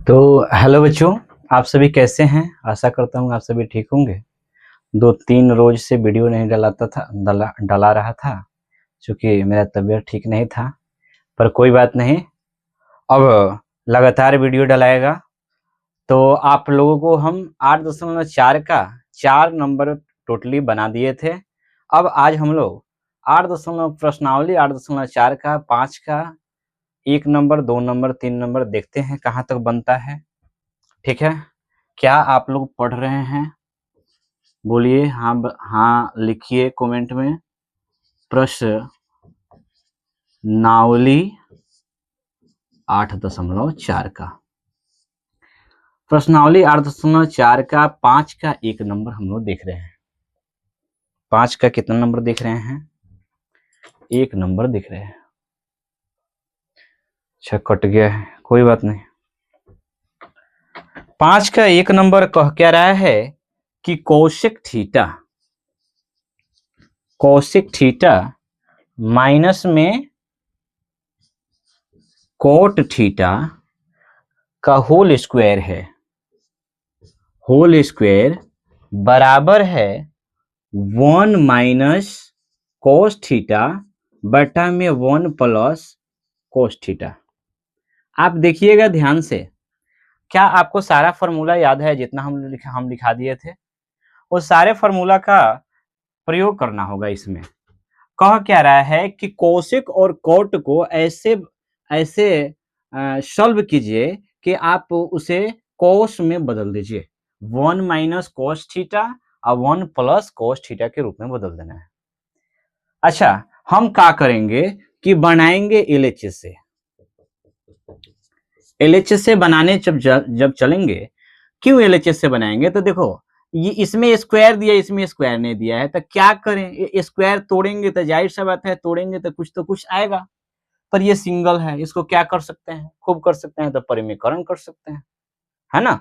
तो हेलो बच्चों, आप सभी कैसे हैं। आशा करता हूँ आप सभी ठीक होंगे। 2-3 रोज से वीडियो नहीं डला रहा था क्योंकि मेरा तबीयत ठीक नहीं था, पर कोई बात नहीं। अब लगातार वीडियो डलाएगा। तो आप लोगों को हम 8.4 का 4 नंबर टोटली बना दिए थे। अब आज हम लोग प्रश्नावली 8.4 का 5 का 1 नंबर 2 नंबर 3 नंबर देखते हैं कहाँ तक बनता है। ठीक है, क्या आप लोग पढ़ रहे हैं? बोलिए हाँ हाँ, लिखिए कमेंट में प्रश्नावली 8.4 का। प्रश्नावली 8.4 का 5 का 1 नंबर हम लोग देख रहे हैं। 5 का कितना नंबर देख रहे हैं? 1 नंबर देख रहे हैं। अच्छा, कट गया है, कोई बात नहीं। 5 का 1 नंबर कह क्या रहा है कि कौशिक थीटा माइनस में कोट थीटा का होल स्क्वायर बराबर है 1 माइनस कोस थीटा बटा में 1 प्लस कोस थीटा। आप देखिएगा ध्यान से, क्या आपको सारा फॉर्मूला याद है? जितना हम लिखा दिए थे वो सारे फॉर्मूला का प्रयोग करना होगा। इसमें कह क्या रहा है कि कोशिक और कोट को ऐसे ऐसे सॉल्व कीजिए कि आप उसे कोस में बदल दीजिए। 1 माइनस कोस थीटा और 1 प्लस कोस थीटा के रूप में बदल देना है। अच्छा, हम क्या करेंगे कि बनाएंगे एलएचएस से बनाने जब चलेंगे। क्यों एलएचएस से बनाएंगे? तो देखो, ये इसमें स्क्वायर दिया, इसमें स्क्वायर नहीं दिया है, तो क्या करें? स्क्वायर तोड़ेंगे तो जाहिर सा बात है, तोड़ेंगे तो कुछ आएगा। पर ये सिंगल है, इसको क्या कर सकते हैं? खूब कर सकते हैं, तो परिमीकरण कर सकते हैं, है ना।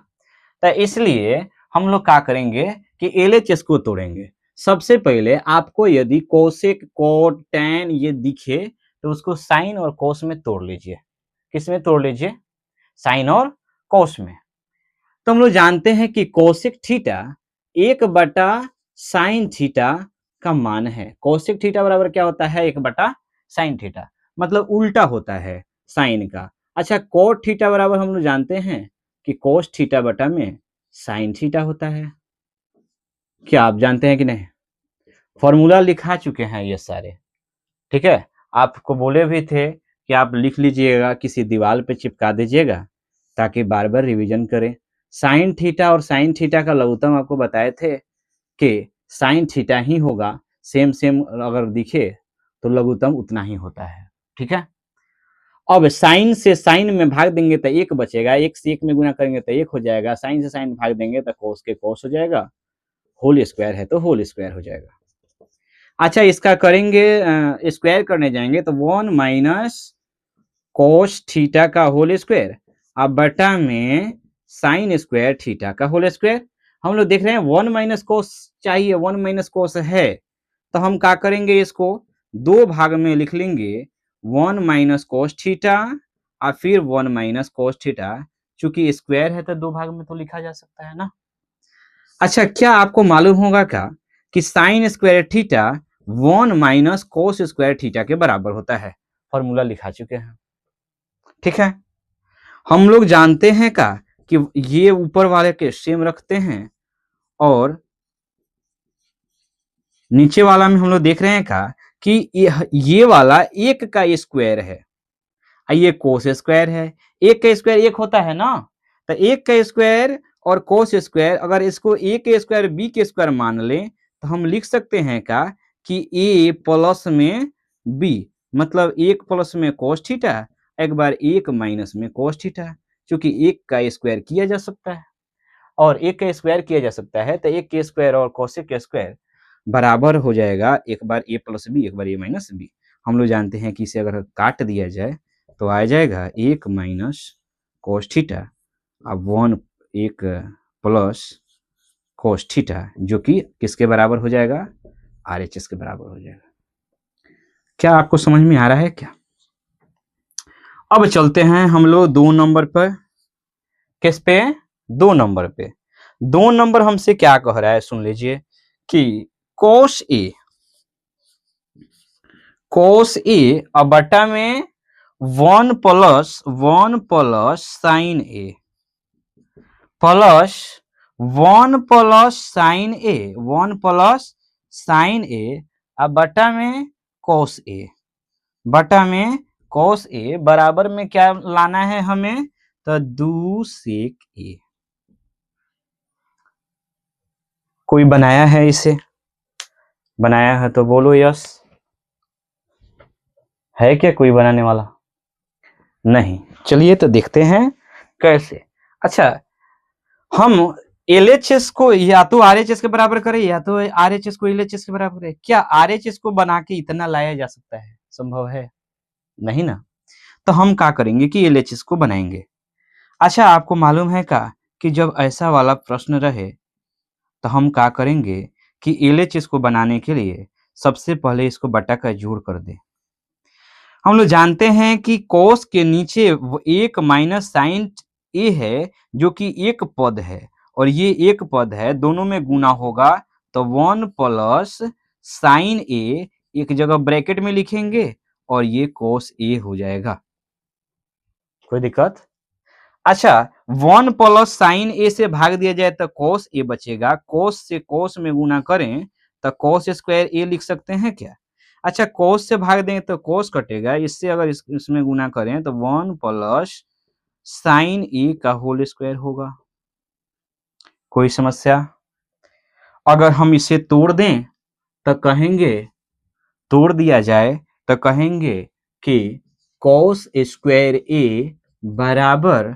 तो इसलिए हम लोग क्या करेंगे कि एलएचएस को तोड़ेंगे। सबसे पहले आपको यदि कोसेक कोट टैन ये दिखे तो उसको साइन और कोस में तोड़ लीजिए। किस में तोड़ लीजिए? साइन और कोस में। तो हम लोग जानते हैं कि कोसेक थीटा 1/sin थीटा का मान है। कोसेक थीटा बराबर क्या होता है? 1/sin थीटा, मतलब उल्टा होता है साइन का। अच्छा, कोट थीटा बराबर हम लोग जानते हैं कि कोस थीटा बटा में साइन थीटा होता है। क्या आप जानते हैं कि नहीं? फॉर्मूला लिखा चुके हैं ये सारे। ठीक है, आपको बोले भी थे कि आप लिख लीजिएगा, किसी दीवार पे चिपका दीजिएगा ताकि बार बार रिवीजन करें। साइन थीटा और साइन थीटा का लघुत्तम आपको बताए थे कि साइन थीटा ही होगा। सेम सेम अगर दिखे तो लघुत्तम उतना ही होता है। ठीक है, अब साइन से साइन में भाग देंगे तो 1 बचेगा, 1 से 1 में गुना करेंगे तो 1 हो जाएगा, साइन से साइन भाग देंगे तो कोस के कोस हो जाएगा, होल स्क्वायर है तो होल स्क्वायर हो जाएगा। अच्छा, इसका करेंगे स्क्वायर करने जाएंगे तो 1 माइनस कोस थीटा का होल स्क्वायर अब बटा में साइन स्क्वायर थीटा का होल स्क्वायर। हम लोग देख रहे हैं 1 माइनस कोस चाहिए, 1 माइनस कोस है, तो हम क्या करेंगे? इसको 2 भाग में लिख लेंगे, 1 माइनस कोस थीटा और फिर 1 माइनस कोस थीटा। चूंकि स्क्वायर है तो 2 भाग में तो लिखा जा सकता है ना। अच्छा, क्या आपको मालूम होगा क्या कि sine square theta 1 minus cos square theta के बराबर होता है? फॉर्मूला लिखा चुके हैं। ठीक है, हम लोग जानते हैं का कि ये ऊपर वाले के सेम रखते हैं और नीचे वाला में हम लोग देख रहे हैं का कि ये वाला 1 का स्क्वायर है, ये कोस स्क्वायर है। 1 का स्क्वायर 1 होता है ना, तो 1 का स्क्वायर और कोस स्क्वायर, अगर इसको a के स्क्वायर b के स्क्वायर मान लें तो हम लिख सकते हैं का कि a प्लस में b, मतलब 1 प्लस में कोस थीटा, एक बार 1 माइनस में कोस थीटा। क्योंकि 1 का स्क्वायर किया जा सकता है और 1 का स्क्वायर किया जा सकता है, तो 1 के स्क्वायर और कोसेक के स्क्वायर बराबर हो जाएगा, एक बार a प्लस बी, एक बार a माइनस बी। हम लोग जानते हैं कि इसे अगर काट दिया जाए तो आ जाएगा 1 माइनस कोस थीटा अब 1 प्लस कोस थीटा, जो कि किसके बराबर हो जाएगा? RHS के बराबर हो जाएगा। क्या आपको समझ में आ रहा है क्या? अब चलते हैं हम लोग 2 नंबर पर। किस पे? 2 नंबर पे। 2 नंबर हमसे क्या कह रहा है सुन लीजिए कि cos a अब बटा में 1 प्लस साइन ए प्लस 1 प्लस साइन ए अब बटा में cos ए बराबर में क्या लाना है हमें? तो 2 sec ए। कोई बनाया है इसे? बनाया है तो बोलो यस। है क्या कोई बनाने वाला? नहीं। चलिए तो देखते हैं कैसे। अच्छा, हम LHS को या तो RHS के बराबर करें या तो RHS को LHS के बराबर करें। क्या RHS को बना के इतना लाया जा सकता है? संभव है? नहीं ना। तो हम क्या करेंगे कि LHS को बनाएंगे। अच्छा, आपको मालूम है का कि जब ऐसा वाला प्रश्न रहे तो हम क्या करेंगे कि LHS को बनाने के लिए सबसे पहले इसको बटा का जोड़ कर दे। हम लोग जानते हैं कि cos के नीचे एक माइनस साइन ए है जो कि एक पद है और ये एक पद है, दोनों में गुना होगा तो 1 प्लस साइन ए एक जगह ब्रैकेट में लिखेंगे और ये cos ए हो जाएगा। कोई दिक्कत? अच्छा, 1 प्लस साइन ए से भाग दिया जाए तो cos ए बचेगा। cos से cos में गुना करें तो cos स्क्वायर ए लिख सकते हैं क्या? अच्छा, cos से भाग दें तो cos कटेगा, इससे अगर इसमें गुना करें तो 1 प्लस साइन ए का होल स्क्वायर होगा। कोई समस्या? अगर हम इसे तोड़ दें तो कहेंगे, तोड़ दिया जाए तो कहेंगे कि cos स्क्वायर ए बराबर,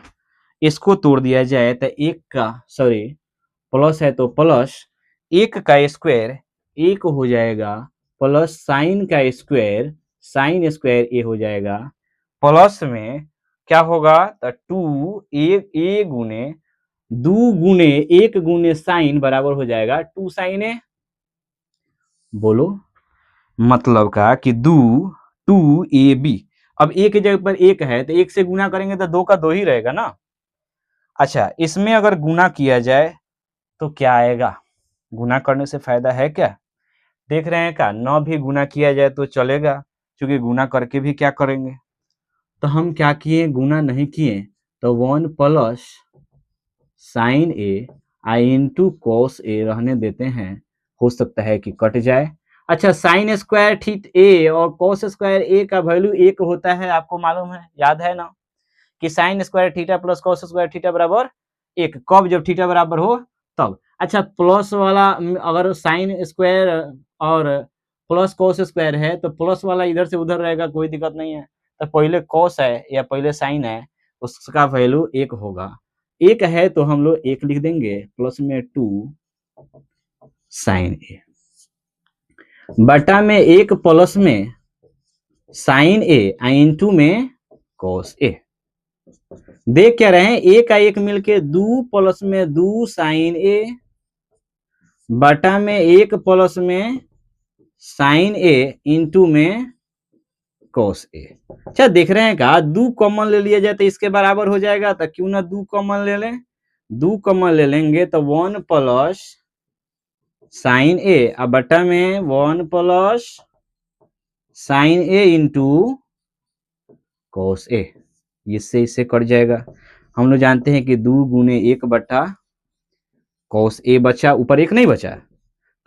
इसको तोड़ दिया जाए तो एक का सॉरी प्लस है तो प्लस एक का स्क्वायर एक हो जाएगा प्लस साइन का स्क्वायर साइन स्क्वायर ए हो जाएगा, प्लस में क्या होगा तो 2 ए गुने 2 गुने 1 गुने साइन बराबर हो जाएगा 2 साइन ए। बोलो मतलब का कि 2 ए बी। अब एक की जगह पर एक है तो एक से गुना करेंगे तो 2 का 2 ही रहेगा ना। अच्छा, इसमें अगर गुना किया जाए तो क्या आएगा? गुना करने से फायदा है क्या? देख रहे हैं क्या? न भी गुना किया जाए तो चलेगा, क्योंकि गुना करके भी क्या करेंगे। तो हम क्या किए? गुना नहीं किए तो 1 plus sign A I into cos A रहने देते हैं, हो सकता है कि कट जाए। अच्छा, साइन स्क्वायर थीटा ए और कॉस स्क्वायर ए का वैल्यू एक होता है, आपको मालूम है, याद है ना कि sine square theta plus cos square theta बराबर एक। कब? जब थीटा बराबर हो तब। अच्छा, प्लस वाला अगर साइन स्क्वायर और प्लस कॉस स्क्वायर है तो प्लस वाला इधर से उधर रहेगा, कोई दिक्कत नहीं है। तो पहले कॉस है या पहले साइन है उसका वैल्यू एक होगा। एक है तो हम लोग एक लिख देंगे प्लस में 2 साइन ए बटा में एक प्लस में साइन ए इंटू में कॉस ए। देख क्या रहे हैं? ए का एक मिलके 2 प्लस में 2 साइन ए बटा में एक प्लस में साइन ए इंटू में कॉस ए। अच्छा, देख रहे हैं का 2 कॉमन ले लिया जाए तो इसके बराबर हो जाएगा, तो क्यों ना 2 कॉमन ले लें। 2 कॉमन ले लेंगे तो 1 प्लस साइन ए अब बटा में 1 plus sign A into cos A. इससे इससे कट जाएगा। हम लोग जानते हैं कि 2 गुने 1 बटा कॉस ए बचा, ऊपर एक नहीं बचा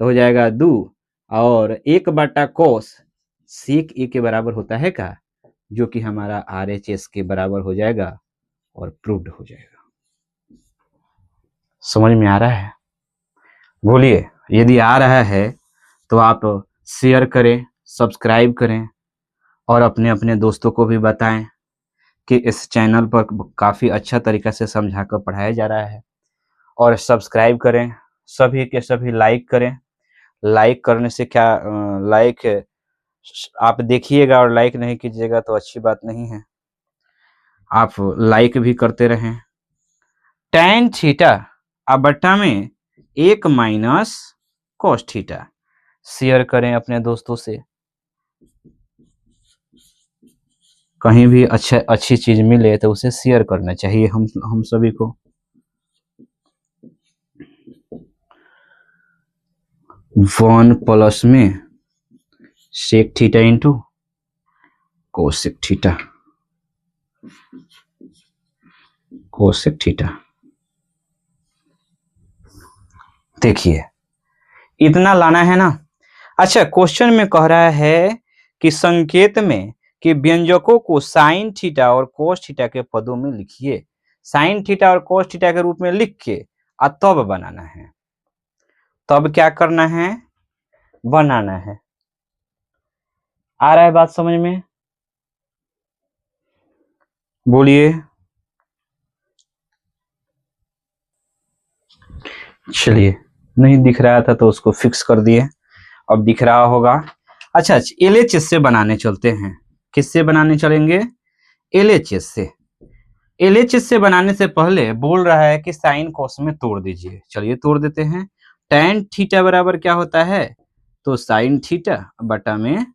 तो हो जाएगा 2 और 1 बटा कॉस सेक ए के बराबर होता है का, जो कि हमारा RHS के बराबर हो जाएगा और प्रूव्ड हो जाएगा। समझ में आ रहा है? बोलिए, यदि आ रहा है तो आप शेयर करें, सब्सक्राइब करें और अपने अपने दोस्तों को भी बताएं कि इस चैनल पर काफ़ी अच्छा तरीका से समझाकर पढ़ाया जा रहा है। और सब्सक्राइब करें, सभी के सभी लाइक करें। लाइक करने से क्या, लाइक आप देखिएगा और लाइक नहीं कीजिएगा तो अच्छी बात नहीं है। आप लाइक भी करते रहें। tan थीटा अब बटा में 1 माइनस cos थीटा। शेयर करें अपने दोस्तों से। कहीं भी अच्छी चीज मिले तो उसे शेयर करना चाहिए हम सभी को। 1 प्लस में sec theta into cosec theta, cosec theta. देखिए इतना लाना है ना। अच्छा, क्वेश्चन में कह रहा है कि संकेत में कि व्यंजकों को साइन थीटा और कोस थीटा के पदों में लिखिए। साइन थीटा और कोस थीटा के रूप में लिख के तब बनाना है। तब क्या करना है? बनाना है। आ रहा है बात समझ में? बोलिए। चलिए, नहीं दिख रहा था तो उसको फिक्स कर दिए, अब दिख रहा होगा। अच्छा, एलएचएस से बनाने चलते हैं। किससे बनाने चलेंगे? एलएचएस से। एलएचएस से बनाने से पहले बोल रहा है कि साइन कोस में तोड़ दीजिए। चलिए तोड़ देते हैं। tan थीटा बराबर क्या होता है? तो साइन थीटा बटा में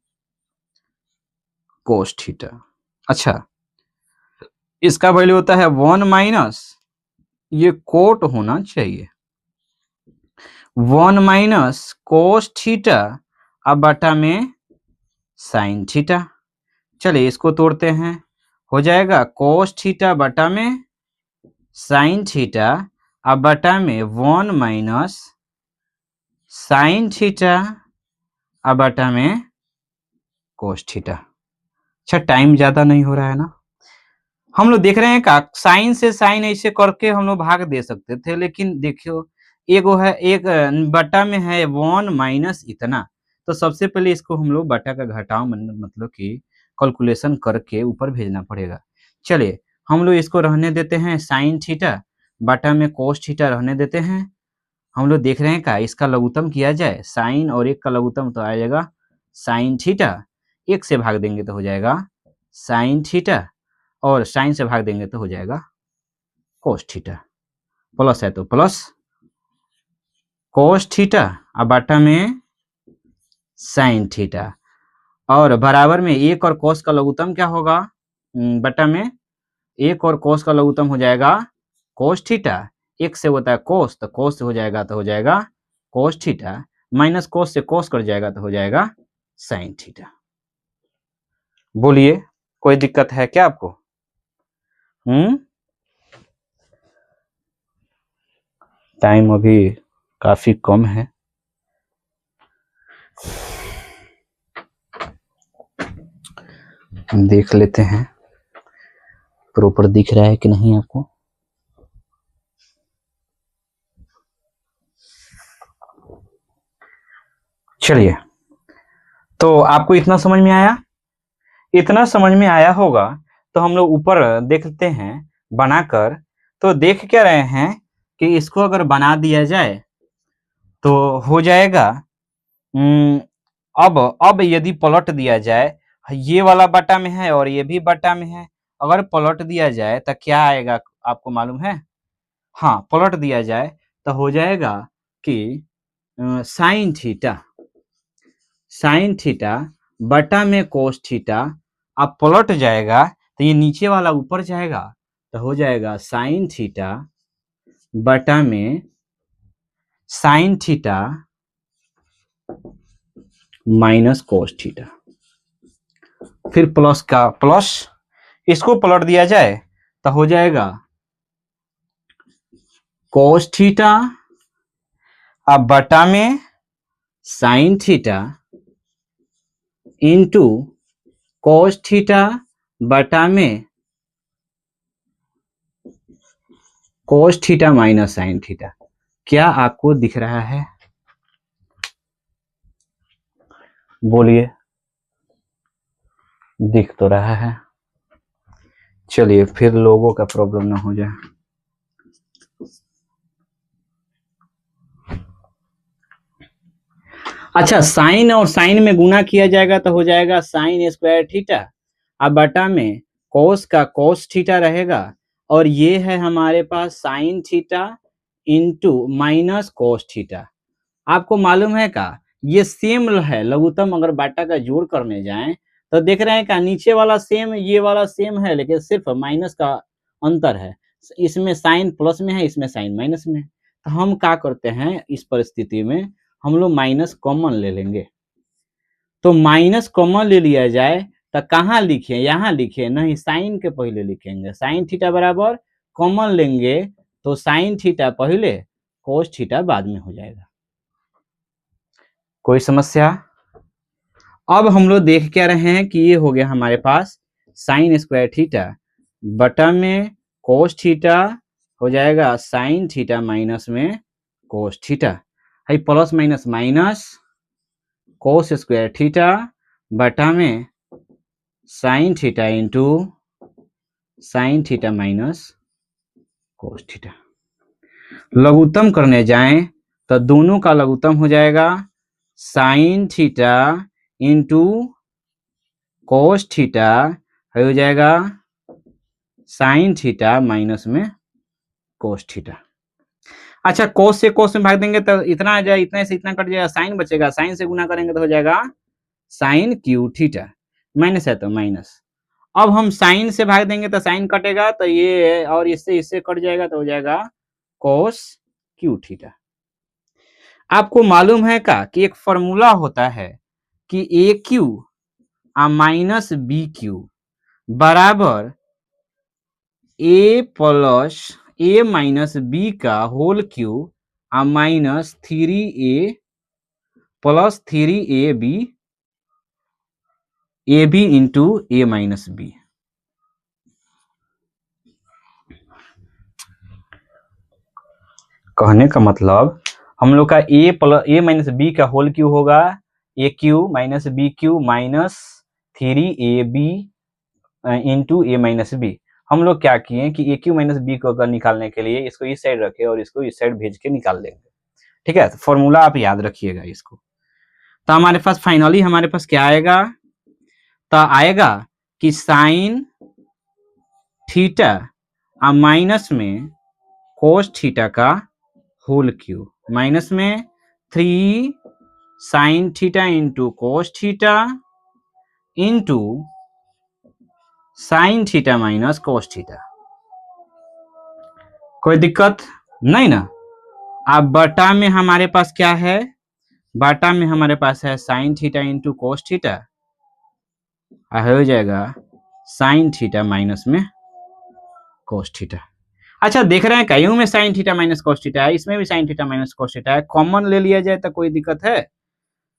कोस थीटा। अच्छा, इसका वैल्यू होता है 1 माइनस, ये कोट होना चाहिए, 1 माइनस कोस थीटा अब बटा में साइन थीटा। चलिए इसको तोड़ते हैं। हो जाएगा कोस थीटा बटा में साइन थीटा अब बटा में 1 माइनस साइन थीटा अब बटा में कोस थीटा। अच्छा, टाइम ज्यादा नहीं हो रहा है ना। हम लोग देख रहे हैं का साइन से साइन ऐसे करके हम लोग भाग दे सकते थे, लेकिन देखियो एगो है, एक बटा में है 1 माइनस इतना, तो सबसे पहले इसको हम लोग बटा का घटाव मतलब कि कैलकुलेशन करके ऊपर भेजना पड़ेगा। चलिए हम लोग इसको रहने देते हैं, साइन थीटा बटा में कोस थीटा रहने देते हैं। हम लोग देख रहे हैं का इसका लघुत्तम किया जाए, साइन और एक का लघुत्तम तो आ जाएगा साइन थीटा, एक से भाग देंगे तो हो जाएगा साइन थीटा, और साइन से भाग देंगे तो हो जाएगा कोस थीटा। प्लस है तो प्लस कोस थीटा अब बटा में साइन थीटा, और बराबर में एक और कोस का लघुत्तम क्या होगा? बटा में एक और कोस का लघुत्तम हो जाएगा कोस थीटा, एक से होता है कोस, तो कोस से हो जाएगा कोस थीटा, माइनस कोस से कोस कर जाएगा तो हो जाएगा साइन थीटा। बोलिए, कोई दिक्कत है क्या आपको? टाइम अभी काफी कम है। देख लेते हैं प्रॉपर दिख रहा है कि नहीं आपको। चलिए, तो आपको इतना समझ में आया? इतना समझ में आया होगा तो हम लोग ऊपर देखते हैं बनाकर। तो देख क्या रहे हैं कि इसको अगर बना दिया जाए तो हो जाएगा, अब यदि पलट दिया जाए, ये वाला बटा में है और ये भी बटा में है, अगर पलट दिया जाए तो क्या आएगा आपको मालूम है? हाँ, पलट दिया जाए तो हो जाएगा कि साइन थीटा बटा में कोस थीटा, अब पलट जाएगा तो ये नीचे वाला ऊपर जाएगा तो हो जाएगा साइन थीटा बटा में sine theta minus cos theta. फिर प्लस का प्लस, इसको पलट दिया जाए तो हो जाएगा कोस थीटा अब बटा में sine theta into cos theta बटा में cos theta minus sine theta. क्या आपको दिख रहा है? बोलिए। दिख तो रहा है। चलिए फिर लोगों का प्रॉब्लम ना हो जाए। अच्छा, साइन और साइन में गुना किया जाएगा तो हो जाएगा साइन स्क्वायर थीटा अब बटा में कोस का कोस थीटा रहेगा, और ये है हमारे पास sine theta into minus cos theta. आपको मालूम है का ये सेम है, लघुत्तम अगर बाटा का जोड़ करने जाएं तो देख रहे हैं का नीचे वाला सेम, ये वाला सेम है, लेकिन सिर्फ माइनस का अंतर है। इसमें साइन प्लस में है, इसमें साइन माइनस में है। तो हम क्या करते हैं इस परिस्थिति में, हम लोग माइनस कॉमन ले लेंगे। तो माइनस कॉमन ले लिया जाए तो कहाँ लिखे, यहाँ लिखे नहीं, साइन के पहले लिखेंगे। साइन थीटा बराबर कॉमन लेंगे तो साइन थीटा पहले कोस थीटा बाद में हो जाएगा। कोई समस्या? अब हम लोग देख क्या रहे हैं कि ये हो गया हमारे पास साइन स्क्वायर थीटा बटा में कोस थीटा हो जाएगा साइन थीटा माइनस में कोस थीटा, है plus minus minus cos square theta बटा में sine theta into sine theta minus cos theta. लघुत्तम करने जाएं तो दोनों का लघुत्तम हो जाएगा sine theta into cos theta, हो जाएगा साइन थीटा माइनस में कोस थीटा। अच्छा, कोस से कोस में भाग देंगे तो इतना आ जाए, इतना से इतना कट जाएगा, साइन बचेगा, साइन से गुना करेंगे तो हो जाएगा साइन क्यू थीटा, माइनस है तो माइनस। अब हम साइन से भाग देंगे तो साइन कटेगा तो ये और इससे कट जाएगा तो हो जाएगा कोस क्यू थीटा। आपको मालूम है का कि एक फॉर्मूला होता है कि a cube minus b cube बराबर a plus a minus b का whole cube minus 3a plus 3ab into a minus b. कहने का मतलब हम लोग का ए माइनस बी का होल क्यू होगा a cube minus b cube minus 3ab into a minus b. हम लोग क्या किए कि ए क्यू माइनस बी को अगर निकालने के लिए इसको इस साइड रखे और इसको इस साइड भेज के निकाल लेंगे। ठीक है, तो फॉर्मूला आप याद रखिएगा इसको। तो हमारे पास फाइनली हमारे पास क्या आएगा, तो आएगा कि साइन थीटा माइनस में कोस थीटा का होल क्यू माइनस में 3 sine theta into cos theta into sine theta minus cos theta. कोई दिक्कत नहीं ना? अब बटा में हमारे पास क्या है, बटा में हमारे पास है sign theta into cos theta, हो जाएगा साइन थीटा माइनस में कोस थीटा। अच्छा, देख रहे हैं कईयों में sine theta minus cos theta है, इसमें भी sign theta minus cos theta है। कॉमन ले लिया जाए तो कोई दिक्कत है?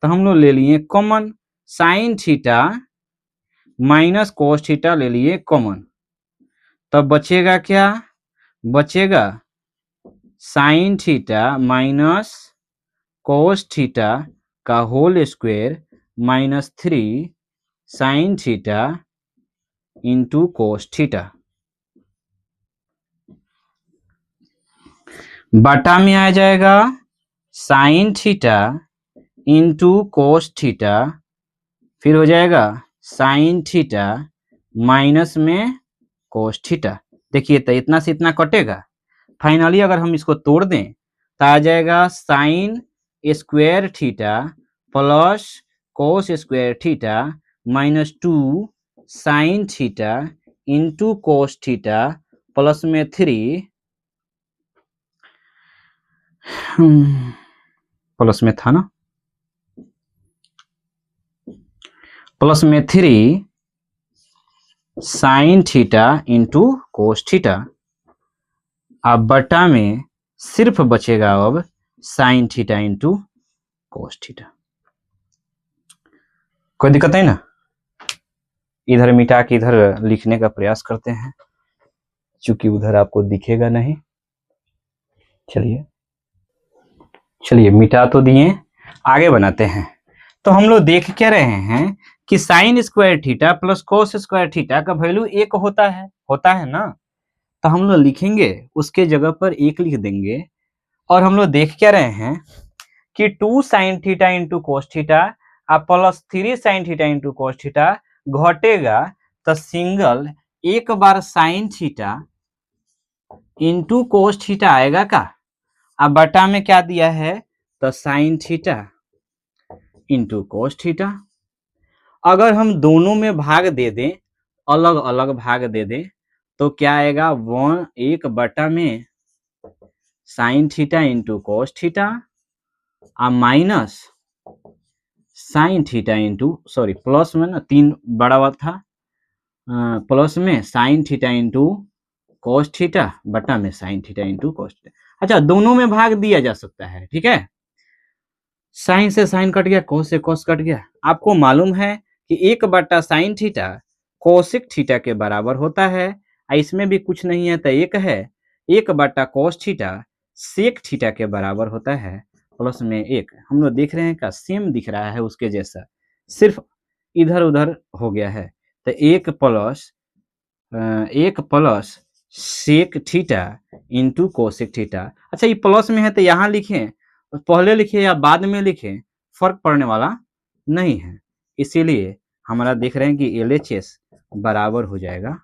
तो हम लोग ले लिए common, sine theta minus cos theta ले लिए कॉमन, तब बचेगा क्या, बचेगा sine theta minus cos theta का whole square minus 3 sine theta into cos theta. बटा में आ जाएगा sine theta into cos theta, फिर हो जाएगा साइन थीटा माइनस में कोस थीटा। देखिए तो इतना से इतना कटेगा, फाइनली अगर हम इसको तोड़ दें तो आ जाएगा sine square theta plus cos square theta minus 2 sine theta into cos theta plus में 3 प्लस में था ना, प्लस में 3 sine theta into cos theta. अब बटा में सिर्फ बचेगा अब sign theta into cos theta. कोई दिक्कत नहीं ना? इधर मिटा के इधर लिखने का प्रयास करते हैं, क्योंकि उधर आपको दिखेगा नहीं। चलिए चलिए मिटा तो दिए, आगे बनाते हैं। तो हम लोग देख क्या रहे हैं कि sine square theta plus cos square theta का वैल्यू एक होता है ना। तो हम लोग लिखेंगे उसके जगह पर एक लिख देंगे, और हम लोग देख क्या रहे हैं कि 2 sine theta into cos theta plus 3 sine theta into cos theta घटेगा तो सिंगल एक बार sine theta into cos theta आएगा का। अब बटा में क्या दिया है, तो sine theta into cos theta. अगर हम दोनों में भाग दे दें, अलग अलग भाग दे दें, तो क्या आएगा, 1 बटा में sine theta into cos theta minus sign theta into, sorry plus में ना 3 बड़ा हुआ था, प्लस में sine theta into cos theta बटा में sine theta into cos theta. अच्छा, दोनों में भाग दिया जा सकता है, ठीक है। साइन से साइन कट गया, कॉस से कॉस कट गया। आपको मालूम है कि 1 बटा साइन थीटा कोसेक थीटा के बराबर होता है, इसमें भी कुछ नहीं है तो 1 है। 1 बटा कॉस थीटा सेक थीटा के बराबर होता है, प्लस में 1। हम लोग देख रहे हैं का सेम दिख रहा है उसके जैसा, सिर्फ इधर उधर हो गया है। तो 1 plus sec theta into cosec theta. अच्छा, ये प्लस में है तो यहाँ लिखें, पहले लिखे या बाद में लिखें, फर्क पड़ने वाला नहीं है। इसीलिए हमारा देख रहे हैं कि LHS बराबर हो जाएगा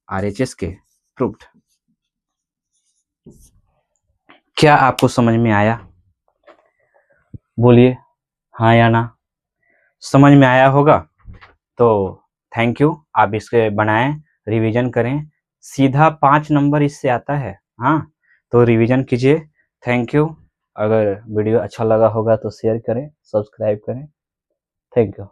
RHS के। प्रूव्ड। क्या आपको समझ में आया? बोलिए हाँ या ना। समझ में आया होगा तो थैंक यू। आप इसके बनाएं, रिवीजन करें, सीधा 5 नंबर इससे आता है। हाँ, तो रिवीजन कीजिए। Thank you. अगर वीडियो अच्छा लगा होगा तो शेयर करें, सब्सक्राइब करें। Thank you.